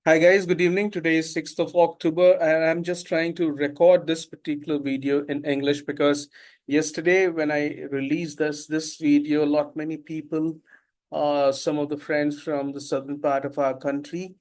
Hi guys, good evening. Today is 6th of October and I'm just trying to record this particular video in English because yesterday when I released this video, a lot many people, some of the friends from the southern part of our country,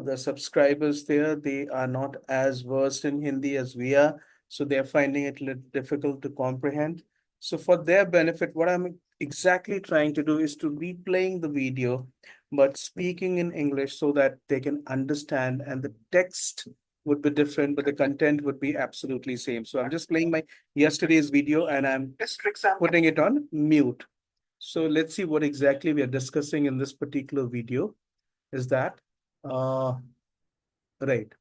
the subscribers there, they are not as versed in Hindi as we are, so they're finding it a little difficult to comprehend. So for their benefit, what I'm exactly trying to do is to be playing the video but speaking in English so that they can understand, and the text would be different, but the content would be absolutely same. So I'm just playing my yesterday's video and I'm putting it on mute. So let's see what exactly we are discussing in this particular video. Is that uh right?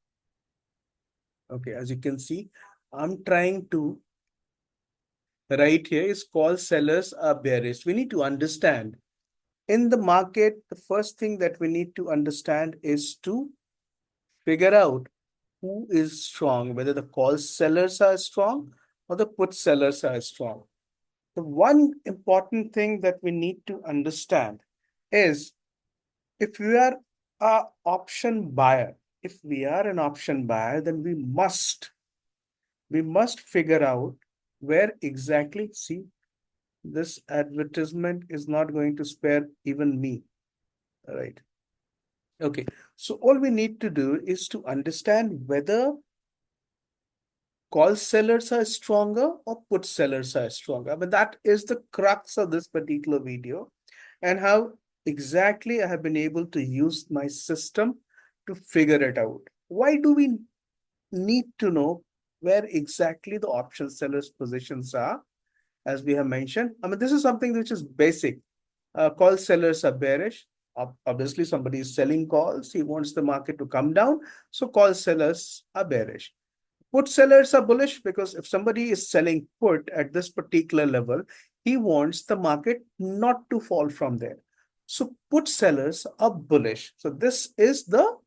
Okay, as you can see, I'm trying to write here is call sellers are bearish. We need to understand in the market, the first thing that we need to understand is to figure out who is strong, whether the call sellers are strong or the put sellers are strong. The one important thing that we need to understand is if we are a option buyer, if we are an option buyer, then we must figure out where exactly, see, this advertisement is not going to spare even me, right? Okay, so all we need to do is to understand whether call sellers are stronger or put sellers are stronger. But that is the crux of this particular video and how exactly I have been able to use my system to figure it out. Why do we need to know where exactly the option sellers positions are, as we have mentioned? I mean, this is something which is basic. Call sellers are bearish. Obviously, somebody is selling calls. He wants the market to come down. So call sellers are bearish. Put sellers are bullish because if somebody is selling put at this particular level, he wants the market not to fall from there. So put sellers are bullish. So this is the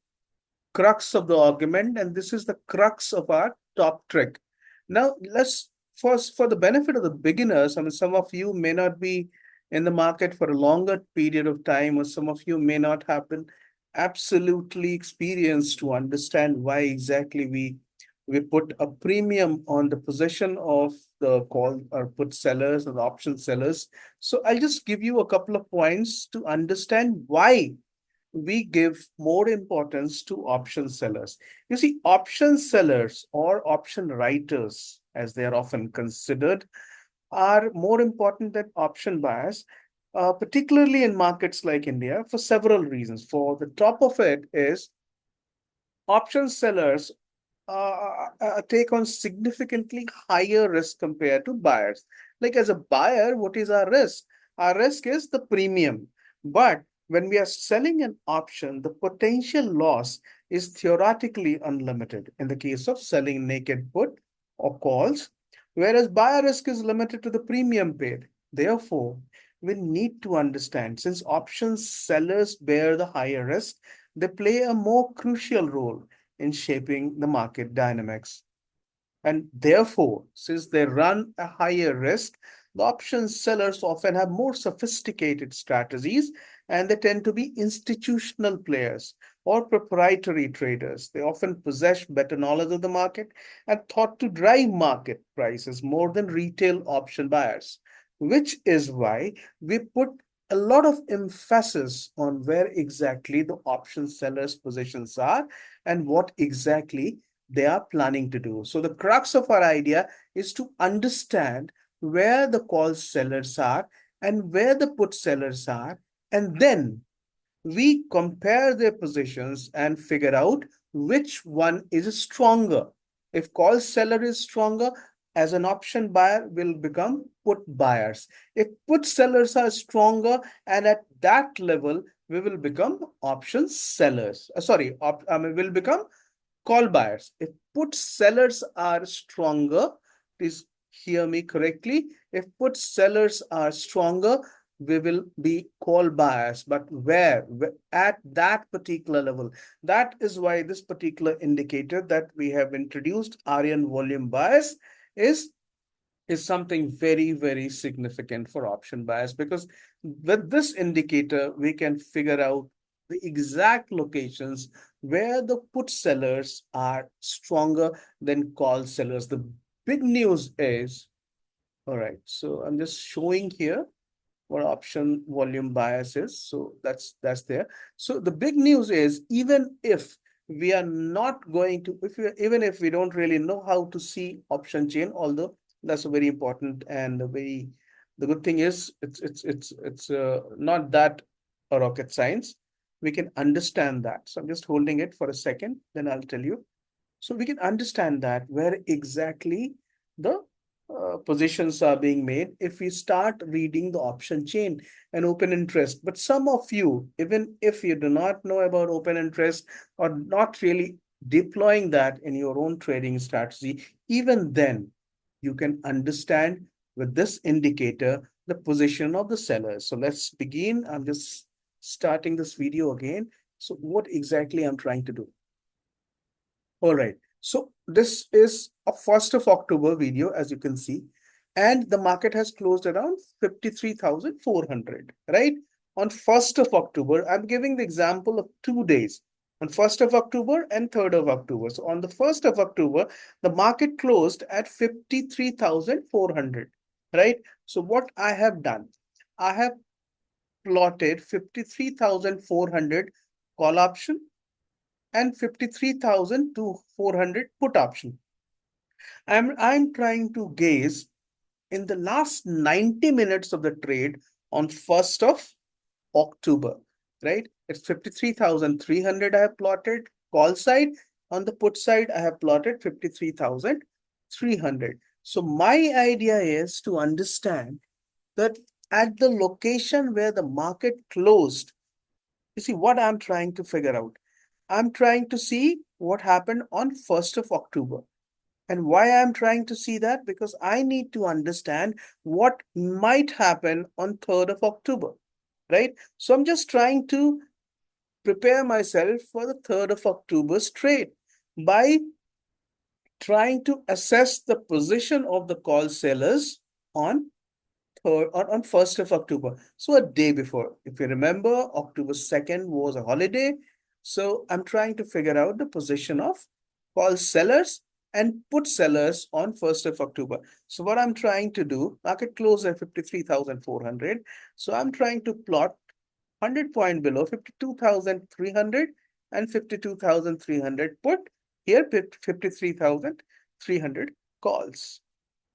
crux of the argument, and this is the crux of our top trick. Now, let's first, for the benefit of the beginners, I mean, some of you may not be in the market for a longer period of time, or some of you may not have been absolutely experienced to understand why exactly we put a premium on the position of the call or put sellers or the option sellers. So I'll just give you a couple of points to understand why we give more importance to option sellers. You see, option sellers or option writers, as they are often considered, are more important than option buyers, particularly in markets like India, for several reasons. For the top of it is option sellers take on significantly higher risk compared to buyers. Like as a buyer, what is our risk? Our risk is the premium. But when we are selling an option, the potential loss is theoretically unlimited in the case of selling naked put or calls, whereas buyer risk is limited to the premium paid. Therefore, we need to understand since option sellers bear the higher risk, they play a more crucial role in shaping the market dynamics. And therefore, since they run a higher risk, the option sellers often have more sophisticated strategies and they tend to be institutional players or proprietary traders. They often possess better knowledge of the market and thought to drive market prices more than retail option buyers, which is why we put a lot of emphasis on where exactly the option sellers' positions are and what exactly they are planning to do. So the crux of our idea is to understand where the call sellers are and where the put sellers are, and then we compare their positions and figure out which one is stronger. If call seller is stronger, as an option buyer will become put buyers. If put sellers are stronger, and at that level, we will become option sellers. I mean, will become call buyers. If put sellers are stronger, please hear me correctly. If put sellers are stronger, we will be call buyers. But where? At that particular level. That is why this particular indicator that we have introduced, Aryan volume bias, is is something very, very significant for option buyers because with this indicator, we can figure out the exact locations where the put sellers are stronger than call sellers. The big news is, all right, so I'm just showing here what option volume bias is. So that's there. So the big news is, even if we are not going to, if we, even if we don't really know how to see option chain, although that's a very important and a very, the good thing is it's not that a rocket science. We can understand that. So I'm just holding it for a second, then I'll tell you. So we can understand that where exactly the positions are being made if we start reading the option chain and open interest. But some of you, even if you do not know about open interest or not really deploying that in your own trading strategy, even then you can understand with this indicator the position of the sellers. So let's begin. I'm just starting this video again. So what exactly I'm trying to do? All right. So this is a 1st of October video, as you can see, and the market has closed around 53,400, right? On 1st of October, I'm giving the example of 2 days, on 1st of October and 3rd of October. So on the 1st of October, the market closed at 53,400, right? So what I have done, I have plotted 53,400 call option and 53,000 to 400 put option. I'm trying to gaze in the last 90 minutes of the trade on 1st of October, right? It's 53,300 I have plotted call side. On the put side, I have plotted 53,300. So my idea is to understand that at the location where the market closed, you see what I'm trying to figure out. I'm trying to see what happened on 1st of October. And why I'm trying to see that? Because I need to understand what might happen on 3rd of October, right? So I'm just trying to prepare myself for the 3rd of October's trade by trying to assess the position of the call sellers on on 1st of October. So a day before. If you remember, October 2nd was a holiday. So I'm trying to figure out the position of call sellers and put sellers on 1st of October. So what I'm trying to do, market closed at 53,400. So I'm trying to plot 100 point below 52,300 and 52,300 put, here 53,300 calls.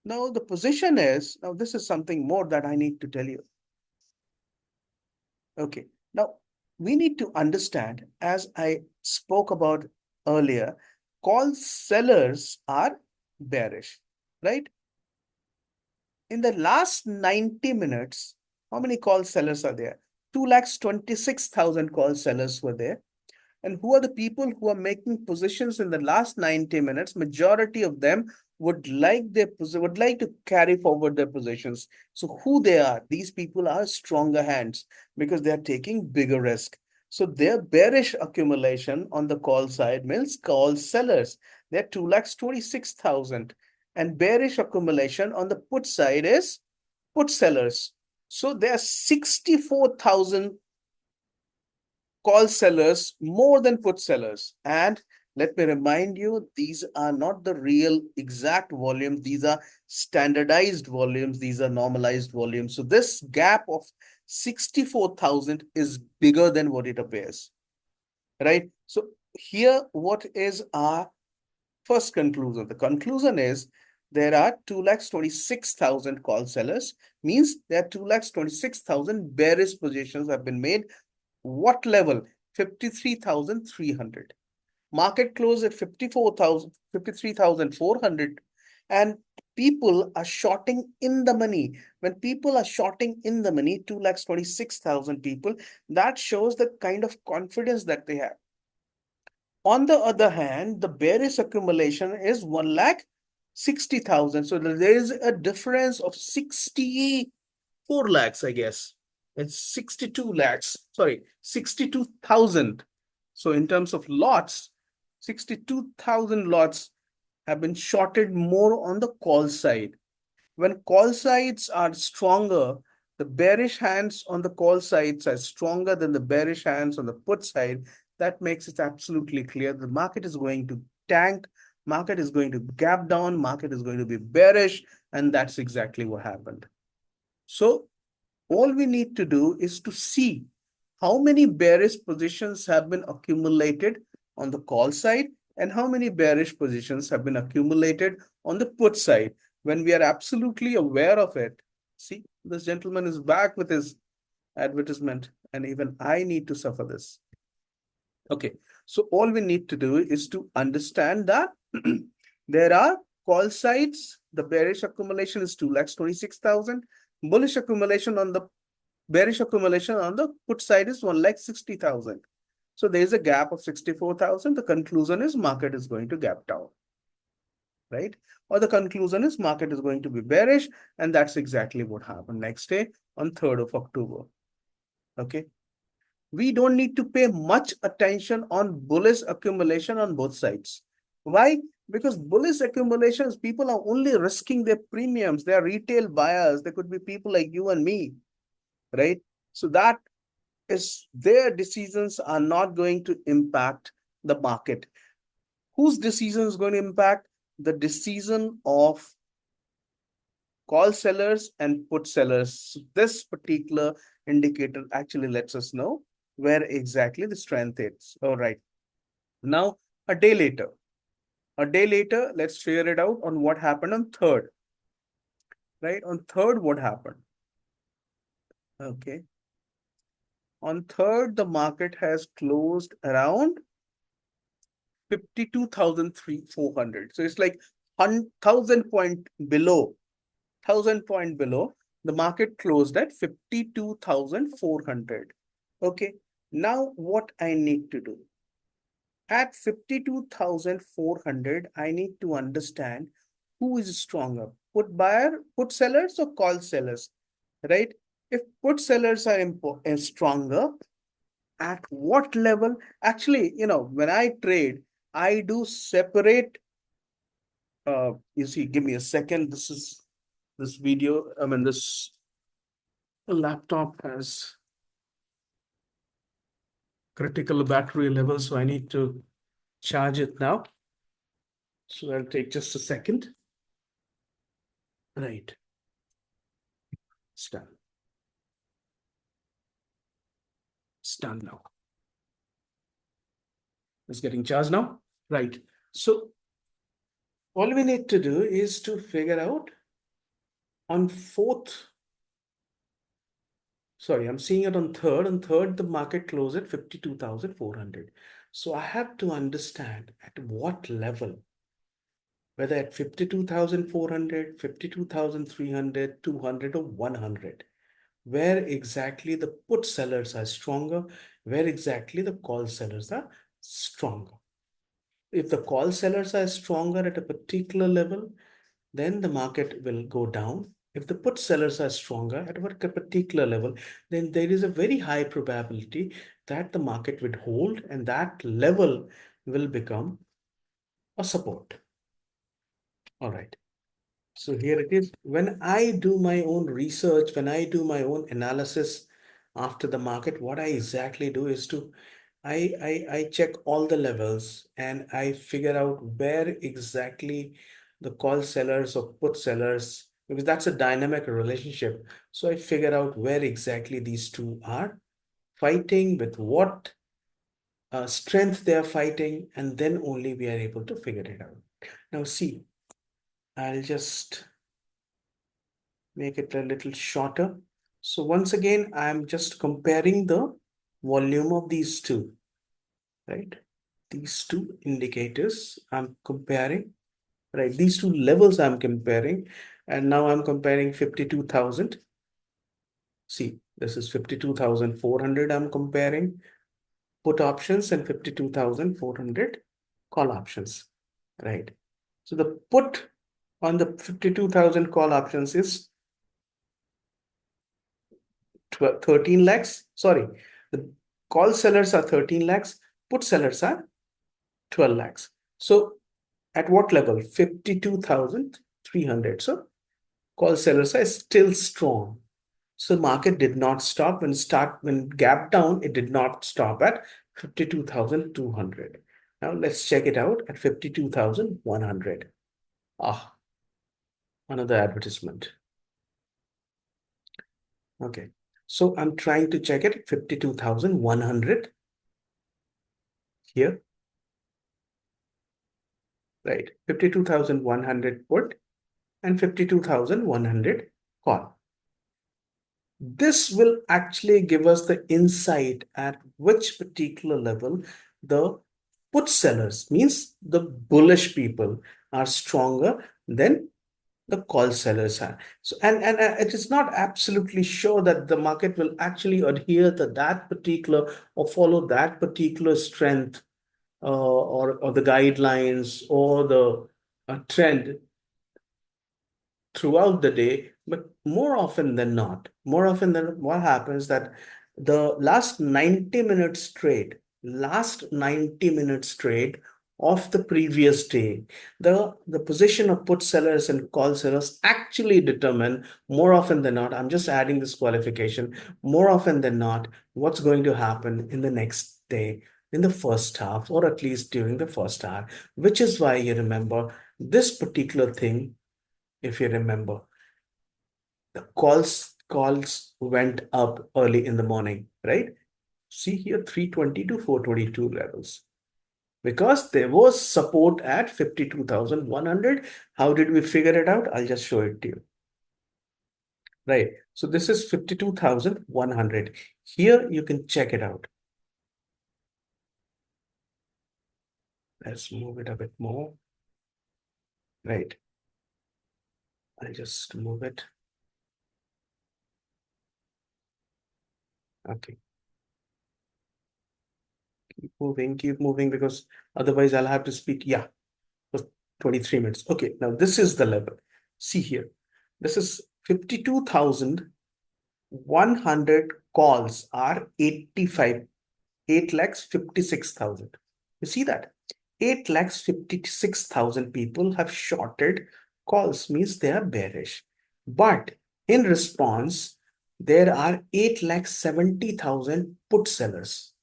Now the position is, now this is something more that I need to tell you. Okay, now we need to understand, as I spoke about earlier, call sellers are bearish, right? In the last 90 minutes, how many call sellers are there? 2,26,000 call sellers were there. And who are the people who are making positions in the last 90 minutes? Majority of them would like to carry forward their positions. So who they are? These people are stronger hands because they are taking bigger risk. So their bearish accumulation on the call side means call sellers. They're 2,26,000. And bearish accumulation on the put side is put sellers. So there are 64,000 call sellers more than put sellers. And let me remind you, these are not the real exact volumes. These are standardized volumes. These are normalized volumes. So this gap of 64,000 is bigger than what it appears, right? So here, what is our first conclusion? The conclusion is there are 2,26,000 call sellers, means there are 2,26,000 bearish positions have been made. What level? 53,300. Market closed at 54,000, 53,400, and people are shorting in the money. When people are shorting in the money, 2,26,000 people, that shows the kind of confidence that they have. On the other hand, the bearish accumulation is 1,60,000. So there is a difference of 64 lakhs, I guess. It's 62 lakhs, sorry, 62,000. So in terms of lots, 62,000 lots have been shorted more on the call side. When call sides are stronger, the bearish hands on the call sides are stronger than the bearish hands on the put side. that makes it absolutely clear the market is going to tank, market is going to gap down, market is going to be bearish, and that's exactly what happened. So all we need to do is to see how many bearish positions have been accumulated on the call side and how many bearish positions have been accumulated on the put side. When we are absolutely aware of it, see, this gentleman is back with his advertisement, and even I need to suffer this. Okay, so all we need to do is to understand that there are call sides. The bearish accumulation is 2,26,000. Bullish accumulation on the bearish accumulation on the put side is 1,60,000. So there is a gap of 64,000. The conclusion is market is going to gap down, right? Or the conclusion is market is going to be bearish, and that's exactly what happened next day on 3rd of October. Okay. We don't need to pay much attention on bullish accumulation on both sides. Why? Because bullish accumulations, people are only risking their premiums. They are retail buyers. They could be people like you and me, right? So that is their decisions are not going to impact the market. Whose decision is going to impact? The decision of call sellers and put sellers. This particular indicator actually lets us know where exactly the strength is. All right. Now, a day later, let's figure it out on what happened on 3rd. Right? On 3rd, what happened? Okay. On 3rd, the market has closed around 52,400. So it's like 1,000 point below. 1,000 point below. The market closed at 52,400. Okay. Now what I need to do? At 52,400, I need to understand who is stronger, put buyer, put sellers or call sellers, right? If put sellers are stronger, at what level? Actually, when I trade, I do separate. You see, give me a second. This video. I mean, this laptop has critical battery level, so I need to charge it now. So that'll take just a second. Right. It's done. It's done now. It's getting charged now. Right. So all we need to do is to figure out on 4th. Sorry, I'm seeing it on 3rd. On 3rd, the market closed at 52,400. So I have to understand at what level, whether at 52,400, 52,300, 200, or 100, where exactly the put sellers are stronger, where exactly the call sellers are stronger. If the call sellers are stronger at a particular level, then the market will go down. If the put sellers are stronger at a particular level, then there is a very high probability that the market would hold and that level will become a support. All right. So here it is. When I do my own research, when I do my own analysis after the market, what I exactly do is to I check all the levels and I figure out where exactly the call sellers or put sellers, because that's a dynamic relationship. So I figure out where exactly these two are fighting, with what strength they are fighting, and then only we are able to figure it out. Now see, I'll just make it a little shorter. So once again, I'm just comparing the volume of these two, right? These two indicators I'm comparing, right? These two levels I'm comparing, and now I'm comparing 52,000. See, this is 52,400 I'm comparing put options and 52,400 call options, right? So the put on the 52,000 call options is 13 lakhs. Sorry, the call sellers are 13 lakhs, put sellers are 12 lakhs. So at what level? 52,300. So call sellers are still strong. So market did not stop when gap down, it did not stop at 52,200. Now let's check it out at 52,100. Ah, another advertisement. Okay. So I'm trying to check it 52,100 here, right? 52,100 put and 52,100 call. This will actually give us the insight at which particular level the put sellers, means the bullish people, are stronger than the call sellers are. So, and it is not absolutely sure that the market will actually adhere to that particular or follow that particular strength, or the guidelines or the trend throughout the day, but more often than what happens that the last 90 minutes trade of the previous day, the position of put sellers and call sellers actually determine more often than not, I'm just adding this qualification, more often than not, what's going to happen in the next day, in the first half, or at least during the first hour, which is why you remember this particular thing. If you remember, the calls went up early in the morning, right? See here, 320 to 422 levels, because there was support at 52,100. How did we figure it out? I'll just show it to you. Right. So this is 52,100. Here you can check it out. Let's move it a bit more. Right. I'll just move it. Okay. Keep moving, because otherwise I'll have to speak. Yeah, for 23 minutes. Okay, now this is the level. See here, this is 52,100 calls are 8 lakhs 56,000. You see that? 8 lakhs 56,000 people have shorted calls, means they are bearish. But in response, there are 8 lakhs 70,000 put sellers,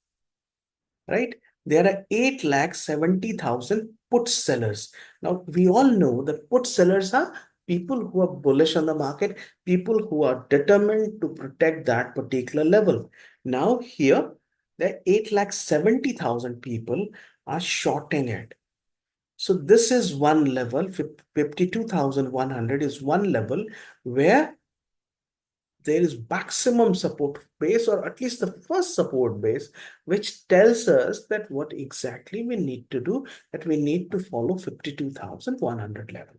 right? There are 8 lakh 70,000 put sellers. Now, we all know that put sellers are people who are bullish on the market, people who are determined to protect that particular level. Now, here, the 8 lakh 70,000 people are shorting it. So this is one level, 52,100 is one level where there is maximum support base, or at least the first support base, which tells us that what exactly we need to do, that we need to follow 52,100 level.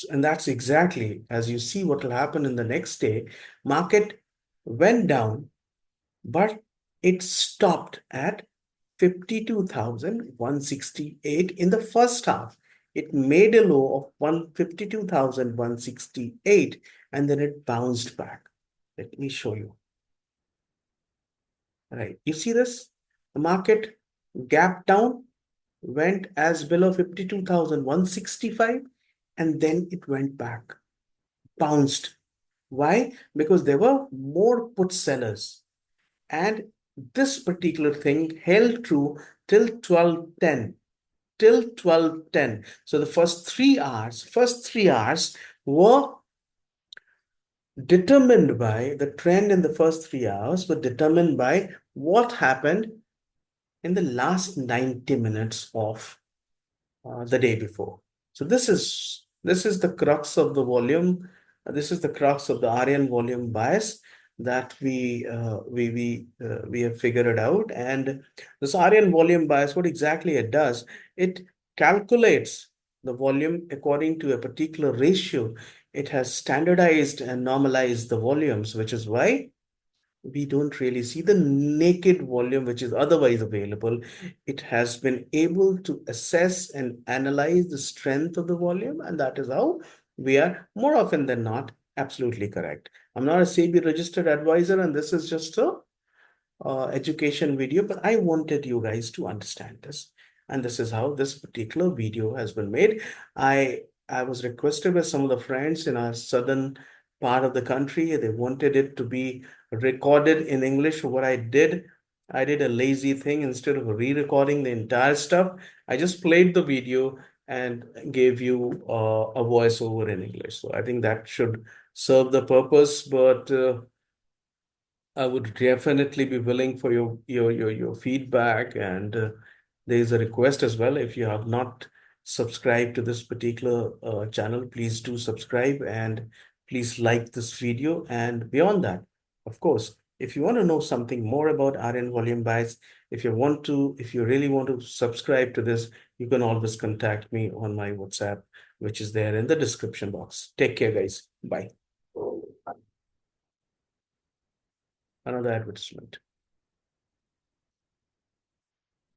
And that's exactly, as you see what will happen in the next day, market went down, but it stopped at 52,168 in the first half. It made a low of 52,168 and then it bounced back. Let me show you. Right. You see this? The market gap down, went as below 52,165, and then it went back, bounced. Why? Because there were more put sellers. And this particular thing held true till 12:10. Till 12:10. So the first 3 hours were determined by the trend in the first 3 hours, were determined by what happened in the last 90 minutes of the day before. So this is the crux of the volume. This is the crux of the RN volume bias that we have figured it out. And this RN volume bias, what exactly it does, it calculates the volume according to a particular ratio. It has standardized and normalized the volumes, which is why we don't really see the naked volume which is otherwise available. It has been able to assess and analyze the strength of the volume, and that is how we are more often than not absolutely correct. I'm not a SEBI registered advisor, and this is just a education video, but I wanted you guys to understand this. And this is how this particular video has been made. I I was requested by some of the friends in our southern part of the country. They wanted it to be recorded in English. What I did a lazy thing. Instead of re-recording the entire stuff, I just played the video and gave you a voiceover in English. So I think that should serve the purpose. But I would definitely be willing for your feedback, and there is a request as well. If you have not subscribed to this particular channel, please do subscribe and please like this video. And beyond that, of course, if you want to know something more about RN volume bias, if you really want to subscribe to this, you can always contact me on my WhatsApp, which is there in the description box. Take care, guys. Bye. Another advertisement.